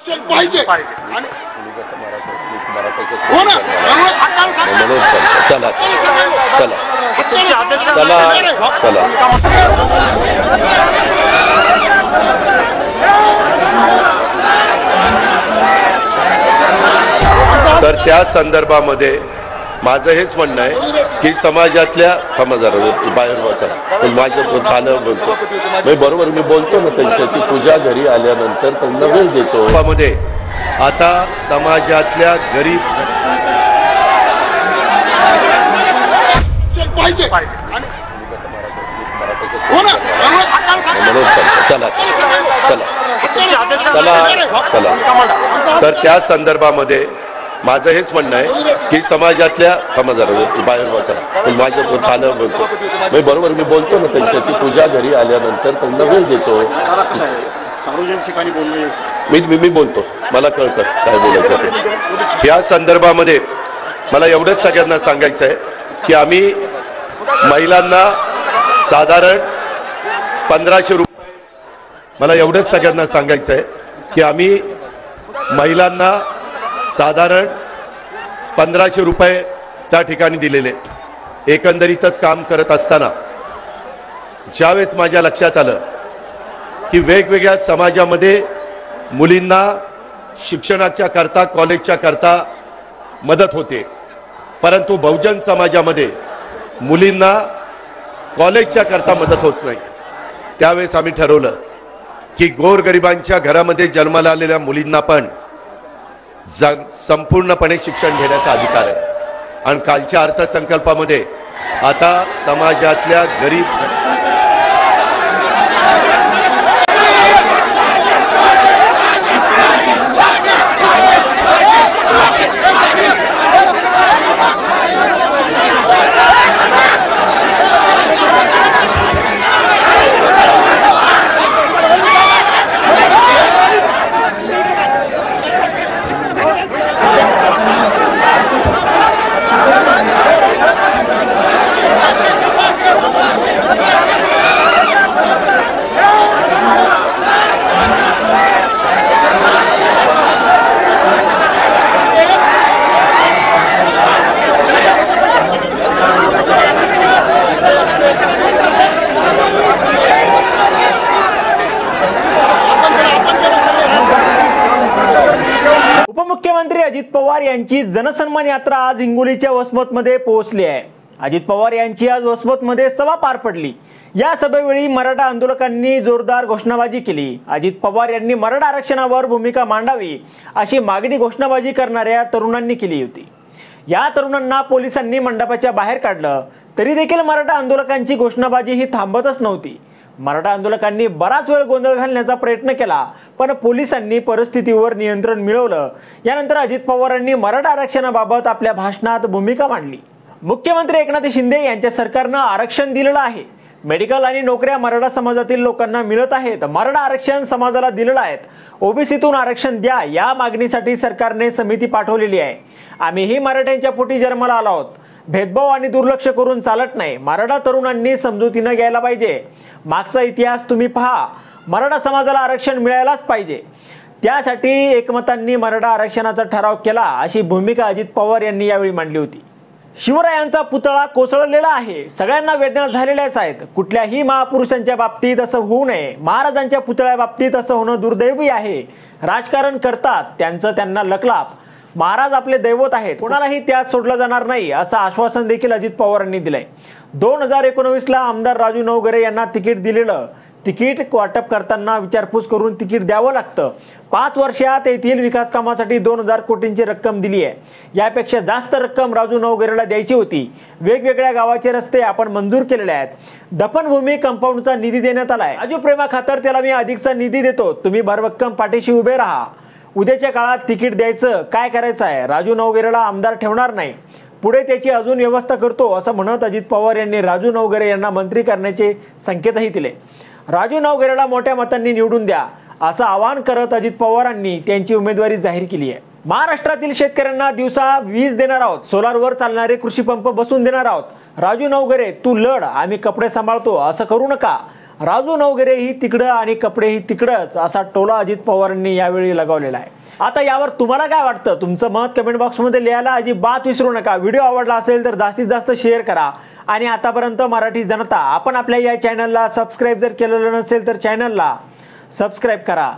पाहिजे आणि हो ना चला चला चला तर त्या संदर्भामध्ये माझं हेच म्हणणं आहे की समाजातल्या बाहेर वाचा माझं झालं बोलतो बरोबर मी बोलतो ना त्यांच्याशी पूजा घरी आल्यानंतर त्यांना वेळ देतो मध्ये आता समाजातल्या गरीब पाहिजे आणि हो ना चला चला चला चला तर त्या संदर्भामध्ये माझं हेच म्हणणं आहे की समाजातल्या बाहेर वाचा माझं झालं बोलतो बरोबर मी बोलतो ना त्यांच्याशी पूजा घरी आल्यानंतर त्यांना वेळ देतो सार्वजनिक ठिकाणी मी बोलतो मला कळतं काय बोलायचं ते या संदर्भामध्ये मला एवढंच सगळ्यांना सांगायचं आहे की आम्ही महिलांना साधारण 1500 रुपये मला एवढंच सगळ्यांना सांगायचं आहे की आम्ही महिलांना साधारण 1500 रुपये त्या ठिकाणी दिलेले एकंदरीतच काम करत असताना ज्यावेळेस माझ्या लक्षात आलं की वेगवेगळ्या समाजामध्ये मुलींना शिक्षणाच्या करता कॉलेजच्या करता मदत होते परंतु बहुजन समाजामध्ये मुलींना कॉलेजच्या करता मदत होत नाही त्यावेळेस आम्ही ठरवलं की गोरगरिबांच्या घरामध्ये जन्माला आलेल्या मुलींना पण संपूर्णपणे शिक्षण घेण्याचा अधिकार आहे आणि कालच्या अर्थसंकल्पामध्ये आता समाजातल्या गरीब उपमुख्यमंत्री अजित पवार यांची जनसन्मान यात्रा आज हिंगोलीच्या वसमतमध्ये पोहोचली आहे। अजित पवार यांची आज वसमतमध्ये सभा पार पडली। या सभेवेळी मराठा आंदोलकांनी जोरदार घोषणाबाजी केली। अजित पवार यांनी मराठा आरक्षणावर भूमिका मांडावी अशी मागणी घोषणाबाजी करणाऱ्या तरुणांनी केली होती। या तरुणांना पोलिसांनी मंडपाच्या बाहेर काढलं तरी देखील मराठा आंदोलकांची घोषणाबाजी ही थांबतच नव्हती। मराठा आंदोलकांनी बराच वेळ गोंधळ घालण्याचा प्रयत्न केला पण पोलिसांनी परिस्थितीवर नियंत्रण मिळवलं। यानंतर अजित पवारांनी मराठा आरक्षणाबाबत आपल्या भाषणात भूमिका मांडली। मुख्यमंत्री एकनाथ शिंदे यांच्या सरकारनं आरक्षण दिलेलं आहे। मेडिकल आणि नोकऱ्या मराठा समाजातील लोकांना मिळत आहेत। मराठा आरक्षण समाजाला दिलेलं आहे। ओबीसीतून आरक्षण द्या या मागणीसाठी सरकारने समिती पाठवलेली आहे। आम्हीही मराठ्यांच्या पोटी जन्माला आलो आहोत। भेदभाव आणि दुर्लक्ष करून चालत नाही। मराठा तरुणांनी समजुतीनं घ्यायला पाहिजे। मागचा इतिहास तुम्ही पहा। मराठा समाजाला आरक्षण मिळायलाच पाहिजे। त्यासाठी एकमतांनी मराठा आरक्षणाचा ठराव केला अशी भूमिका अजित पवार यांनी यावेळी मांडली होती। शिवरायांचा पुतळा कोसळलेला आहे। सगळ्यांना वेदना झालेल्याच आहेत। कुठल्याही महापुरुषांच्या बाबतीत असं होऊ नये। महाराजांच्या पुतळ्या बाबतीत असं होणं दुर्दैवी आहे। राजकारण करतात त्यांचं त्यांना लकलाप। महाराज आपले दैवत आहेत। कोणालाही त्यात सोडलं जाणार नाही असं आश्वासन देखील अजित पवारांनी दिलंय। 2019ला आमदार राजू नवघरे यांना तिकीट दिलेलं। तिकीट वाटप करताना विचारपूस करून तिकीट द्यावं लागतं। 5 वर्षात येथील विकास कामासाठी 2000 कोटींची रक्कम दिली आहे। यापेक्षा जास्त रक्कम राजू नवघरेला द्यायची होती। वेगवेगळ्या गावाचे रस्ते आपण मंजूर केलेले आहेत। दफनभूमी कंपाऊंडचा निधी देण्यात आलाय। राजू प्रेमा खातर त्याला मी अधिकचा निधी देतो। तुम्ही भरभक्कम पाठीशी उभे राहा। उद्याच्या काळात तिकीट द्यायचं काय करायचं आहे। राजू नवघरेला आमदार ठेवणार नाही। पुढे त्याची अजून व्यवस्था करतो असं म्हणत अजित पवार यांनी राजू नवघरे यांना मंत्री करण्याचे संकेतही दिले। राजू नवघरेला मोठ्या मतांनी निवडून द्या असं आवाहन करत अजित पवारांनी त्यांची उमेदवारी जाहीर केली आहे। महाराष्ट्रातील शेतकऱ्यांना दिवसा वीज देणार आहोत। सोलारवर चालणारे कृषी पंप बसवून देणार आहोत। राजू नवघरे तू लढ, आम्ही कपडे सांभाळतो असं करू नका। राजू नवघरेही तिकडं आणि कपडेही तिकडंच असा टोला अजित पवारांनी यावेळी लगावलेला आहे. आता यावर तुम्हाला काय वाटतं? तुमचं मत कमेंट बॉक्समध्ये लिहायला अजिबात विसरू नका. व्हिडिओ आवडला असेल तर जास्तीत जास्त शेअर करा. आणि आतापर्यंत मराठी जनता, आपण आपल्या या चॅनलला सबस्क्राईब जर केलेलं नसेल तर चॅनलला सबस्क्राईब करा.